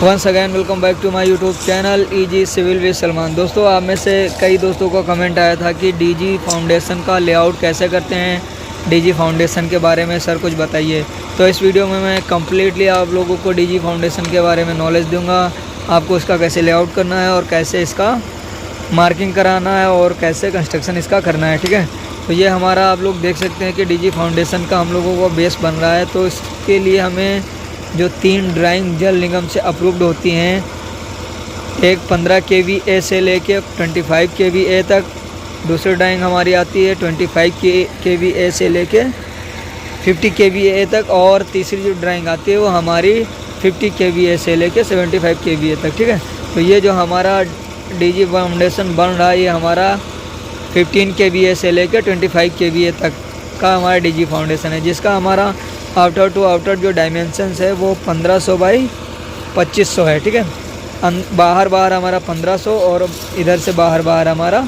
Once again welcome back to my YouTube channel easy civil with Salman. दोस्तों, आप में से कई दोस्तों का कमेंट आया था कि डीजी फाउंडेशन का लेआउट कैसे करते हैं, डीजी फाउंडेशन के बारे में सर कुछ बताइए। तो इस वीडियो में मैं कम्प्लीटली आप लोगों को डीजी फाउंडेशन के बारे में नॉलेज दूंगा, आपको इसका कैसे लेआउट करना है और कैसे इसका मार्किंग कराना है और कैसे कंस्ट्रक्शन इसका करना है। ठीक है, तो ये हमारा आप लोग देख सकते हैं कि डीजी फाउंडेशन का हम लोगों को बेस बन रहा है। तो इसके लिए हमें जो 3 ड्राइंग जल निगम से अप्रूव्ड होती हैं, एक 15 kVA से लेके 25 kVA तक, दूसरी ड्राइंग हमारी आती है 25 kVA से लेके 50 kVA तक, और तीसरी जो ड्राइंग आती है वो हमारी 50 kVA से लेके 75 kVA तक। ठीक है, तो ये जो हमारा डीजी फाउंडेशन बन रहा है ये हमारा 15 kVA से लेकर 25 kVA तक का हमारा डीजी फाउंडेशन है, जिसका हमारा आउटर टू आउटर जो डायमेंशंस है वो 1500 बाई 2500 है। ठीक है, बाहर हमारा 1500 और इधर से बाहर हमारा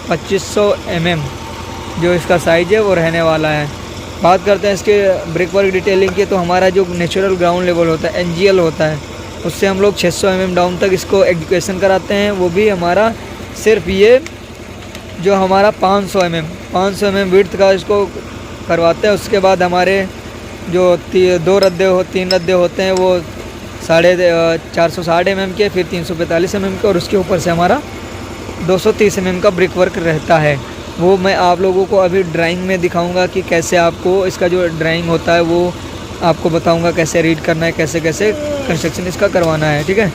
2500 mm जो इसका साइज़ है वो रहने वाला है। बात करते हैं इसके ब्रिक वर्क डिटेलिंग की, तो हमारा जो नेचुरल ग्राउंड लेवल होता है NGL होता है, उससे हम लोग 600 mm डाउन तक इसको एजुकेशन कराते हैं। वो भी हमारा सिर्फ ये जो हमारा 500 mm विड्थ का इसको करवाते हैं। उसके बाद हमारे जो 3 रद्दे होते हैं वो 460 mm के, फिर 345 mm के, और उसके ऊपर से हमारा 230 mm का ब्रिक वर्क रहता है। वो मैं आप लोगों को अभी ड्राइंग में दिखाऊंगा कि कैसे आपको इसका जो ड्राइंग होता है वो आपको बताऊंगा कैसे रीड करना है, कैसे कैसे कंस्ट्रक्शन इसका करवाना है। ठीक है,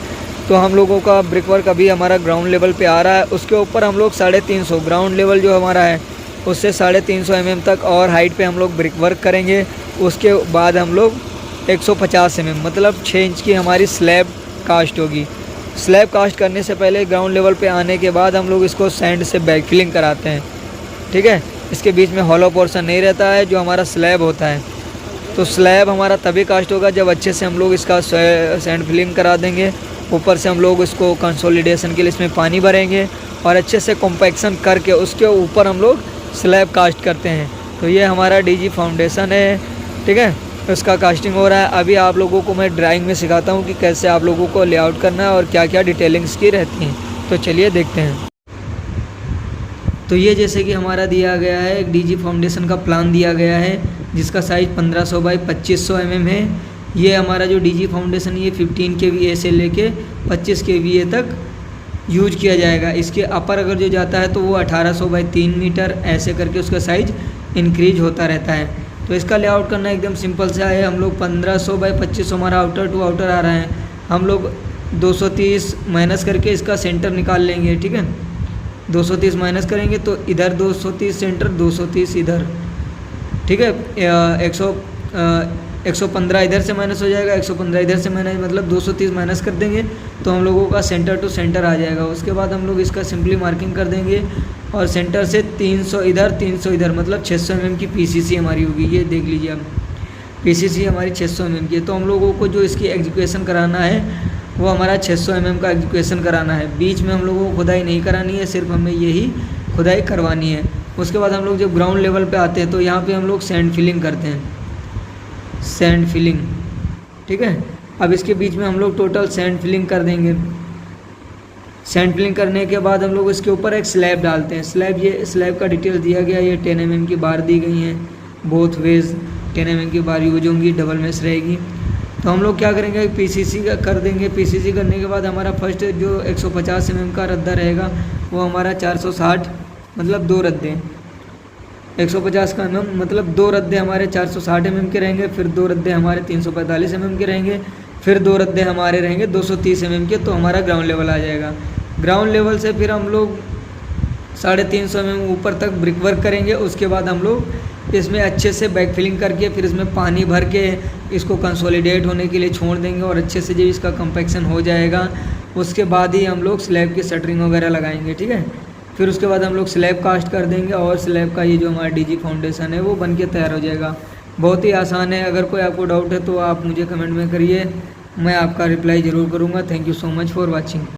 तो हम लोगों का ब्रिक वर्क अभी हमारा ग्राउंड लेवल पे आ रहा है। उसके ऊपर हम लोग 350 ग्राउंड लेवल जो हमारा है उससे 350 mm तक और हाइट पे हम लोग ब्रिक वर्क करेंगे। उसके बाद हम लोग 150 mm मतलब 6 इंच की हमारी स्लैब कास्ट होगी। स्लैब कास्ट करने से पहले ग्राउंड लेवल पे आने के बाद हम लोग इसको सैंड से बैक फिलिंग कराते हैं। ठीक है, इसके बीच में हॉलो पोर्शन नहीं रहता है जो हमारा स्लैब होता है। तो स्लैब हमारा तभी कास्ट होगा जब अच्छे से हम लोग इसका सैंड फिलिंग करा देंगे। ऊपर से हम लोग इसको कंसोलिडेशन के लिए इसमें पानी भरेंगे और अच्छे से कॉम्पैक्शन करके उसके ऊपर हम लोग स्लैब कास्ट करते हैं। तो ये हमारा डीजी फाउंडेशन है। ठीक है, उसका कास्टिंग हो रहा है। अभी आप लोगों को मैं ड्राइंग में सिखाता हूँ कि कैसे आप लोगों को लेआउट करना है और क्या क्या डिटेलिंग्स की रहती हैं। तो चलिए देखते हैं। तो ये जैसे कि हमारा दिया गया है, एक डीजी फाउंडेशन का प्लान दिया गया है जिसका साइज़ 1500 बाई 2500 mm है। ये हमारा जो डीजी फाउंडेशन ये 15 kVA से लेके 25 kVA तक यूज किया जाएगा। इसके अपर अगर जो जाता है तो वो 1800 बाई 3 मीटर ऐसे करके उसका साइज़ इंक्रीज होता रहता है। तो इसका लेआउट करना एकदम सिंपल सा है। हम लोग 1500 बाई 2500 हमारा आउटर टू आउटर आ रहा है, हम लोग 230 माइनस करके इसका सेंटर निकाल लेंगे। ठीक है, 230 माइनस करेंगे तो इधर 230 सेंटर, 230 इधर। ठीक है, 115 इधर से माइनस हो जाएगा, 115 इधर से माइनस, मतलब 230 माइनस कर देंगे तो हम लोगों का सेंटर टू सेंटर आ जाएगा। उसके बाद हम लोग इसका सिंपली मार्किंग कर देंगे और सेंटर से 300 इधर 300 इधर, मतलब 600 mm की PCC हमारी होगी। ये देख लीजिए आप, PCC हमारी 600 mm की है। तो हम लोगों को जो इसकी एग्जीक्यूशन कराना है वो हमारा 600 mm का एग्जीक्यूशन कराना है। बीच में हम लोगों को खुदाई नहीं करानी है, सिर्फ हमें यही खुदाई करवानी है। उसके बाद हम लोग जब ग्राउंड लेवल पे आते हैं तो यहाँ पे हम लोग सैंड फिलिंग करते हैं, सैंड फिलिंग। ठीक है, अब इसके बीच में हम लोग टोटल सैंड फिलिंग कर देंगे। सैंड फिलिंग करने के बाद हम लोग इसके ऊपर एक स्लैब डालते हैं। स्लैब, ये स्लैब का डिटेल दिया गया, ये 10 mm की बार दी गई हैं, बोथ वेज 10 mm की बार यूज होंगी, डबल मेश रहेगी। तो हम लोग क्या करेंगे, PCC का कर देंगे। PCC करने के बाद हमारा फर्स्ट जो 150 mm का रद्दा रहेगा वो हमारा 460, मतलब 2 रद्दे, 150 का mm मतलब 2 रद्दे हमारे 460 mm के रहेंगे, फिर 2 रद्दे हमारे 345 mm के रहेंगे, फिर 2 रद्दे हमारे रहेंगे 230 mm के। तो हमारा ग्राउंड लेवल आ जाएगा। ग्राउंड लेवल से फिर हम लोग 350 mm ऊपर तक ब्रिक वर्क करेंगे। उसके बाद हम लोग इसमें अच्छे से बैक फिलिंग करके फिर इसमें पानी भर के इसको कंसोलिडेट होने के लिए छोड़ देंगे और अच्छे से जब इसका कंपैक्शन हो जाएगा उसके बाद ही हम लोग स्लैब की शटरिंग वगैरह लगाएंगे। ठीक है, फिर उसके बाद हम लोग स्लैब कास्ट कर देंगे और स्लैब का ये जो हमारा डीजी फाउंडेशन है वो बन के तैयार हो जाएगा। बहुत ही आसान है। अगर कोई आपको डाउट है तो आप मुझे कमेंट में करिए, मैं आपका रिप्लाई ज़रूर करूँगा। Thank you so much for watching.